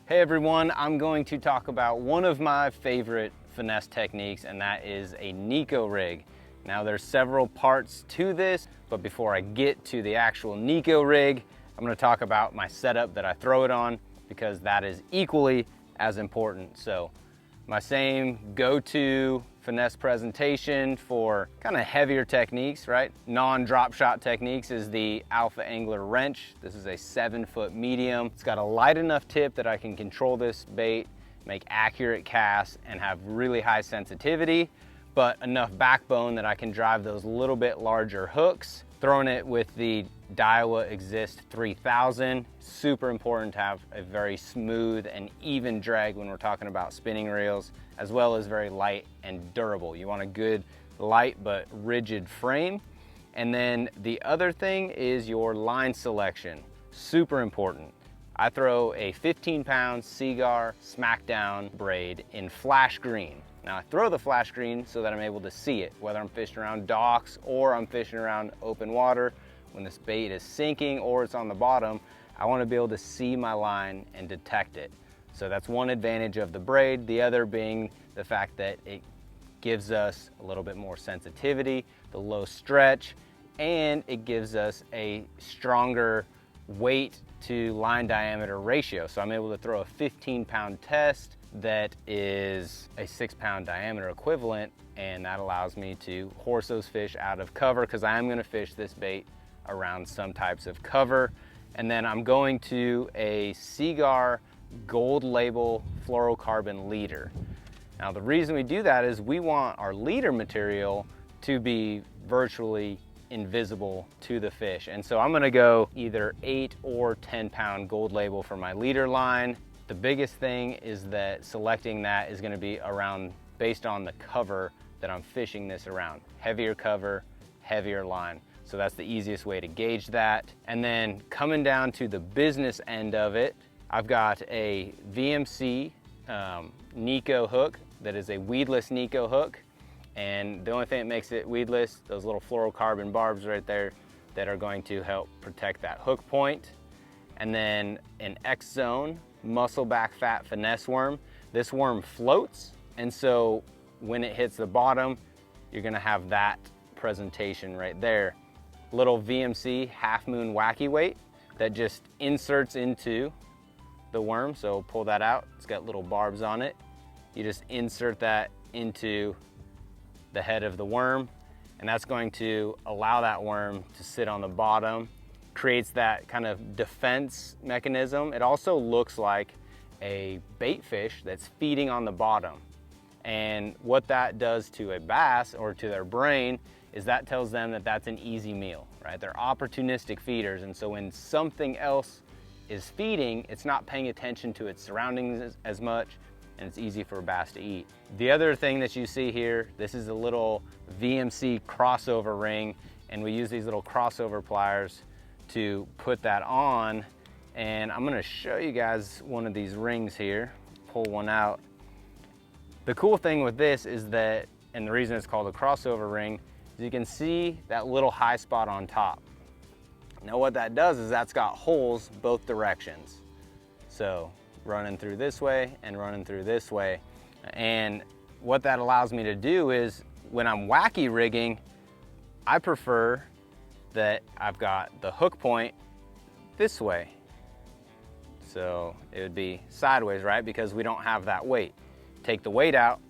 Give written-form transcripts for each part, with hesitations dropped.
Hey everyone, I'm going to talk about one of my favorite finesse techniques, and that is a Neko rig. Now there's several parts to this, but before I get to the actual Neko rig, I'm going to talk about my setup that I throw it on, because that is equally as important. So my same go-to finesse presentation for kind of heavier techniques, right? Non-drop shot techniques is the Alpha Angler wrench. This is a 7-foot medium. It's got a light enough tip that I can control this bait, make accurate casts, and have really high sensitivity, but enough backbone that I can drive those little bit larger hooks. Throwing it with the Daiwa Exist 3000, super important to have a very smooth and even drag when we're talking about spinning reels, as well as very light and durable. You want a good light but rigid frame. And then the other thing is your line selection, super important. I throw a 15-pound Seaguar Smackdown braid in flash green. Now I throw the flash green so that I'm able to see it, whether I'm fishing around docks or I'm fishing around open water. When this bait is sinking or it's on the bottom, I want to be able to see my line and detect it. So that's one advantage of the braid. The other being the fact that it gives us a little bit more sensitivity, the low stretch, and it gives us a stronger weight to line diameter ratio. So I'm able to throw a 15-pound test that is a 6-pound diameter equivalent, and that allows me to horse those fish out of cover, because I am going to fish this bait around some types of cover. And then I'm going to a Seaguar gold label fluorocarbon leader. Now the reason we do that is we want our leader material to be virtually invisible to the fish. And so I'm gonna go either 8 or 10-pound gold label for my leader line. The biggest thing is that selecting that is gonna be around based on the cover that I'm fishing this around. Heavier cover, heavier line. So that's the easiest way to gauge that. And then coming down to the business end of it, I've got a VMC Neko hook that is a weedless Neko hook. And the only thing that makes it weedless, those little fluorocarbon barbs right there that are going to help protect that hook point. And then an X-Zone muscleback fat finesse worm. This worm floats, and so when it hits the bottom, you're gonna have that presentation right there. Little VMC half moon wacky weight that just inserts into the worm. So pull that out, it's got little barbs on it. You just insert that into the head of the worm, and that's going to allow that worm to sit on the bottom, creates that kind of defense mechanism. It also looks like a bait fish that's feeding on the bottom. And what that does to a bass or to their brain is that tells them that that's an easy meal, right? They're opportunistic feeders, and so when something else is feeding, it's not paying attention to its surroundings as much, and it's easy for a bass to eat. The other thing that you see here, this is a little VMC crossover ring, and we use these little crossover pliers to put that on. And I'm gonna show you guys one of these rings here, pull one out. The cool thing with this is that, and the reason it's called a crossover ring, is you can see that little high spot on top. Now what that does is that's got holes both directions. So running through this way and running through this way. And what that allows me to do is when I'm wacky rigging, I prefer that I've got the hook point this way. So it would be sideways, right? Because we don't have that weight. Take the weight out,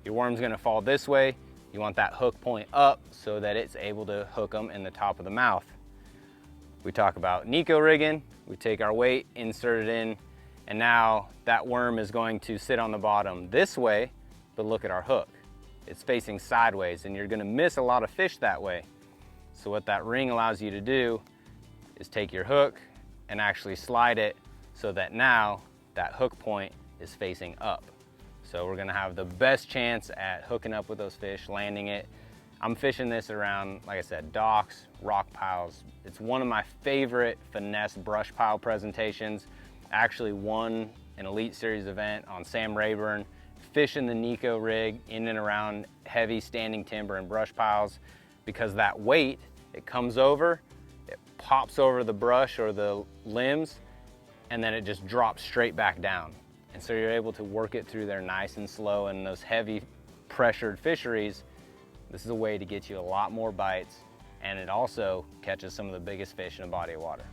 your worm's gonna fall this way. You want that hook point up so that it's able to hook them in the top of the mouth. We talk about Neko rigging, we take our weight, insert it in, and now that worm is going to sit on the bottom this way, but look at our hook. It's facing sideways, and you're gonna miss a lot of fish that way. So what that ring allows you to do is take your hook and actually slide it so that now that hook point is facing up. So we're gonna have the best chance at hooking up with those fish, landing it. I'm fishing this around, like I said, docks, rock piles. It's one of my favorite finesse brush pile presentations. I actually won an Elite Series event on Sam Rayburn, fishing the Neko rig in and around heavy standing timber and brush piles, because that weight, it comes over, it pops over the brush or the limbs, and then it just drops straight back down. And so you're able to work it through there nice and slow. And those heavy pressured fisheries, this is a way to get you a lot more bites, and it also catches some of the biggest fish in a body of water.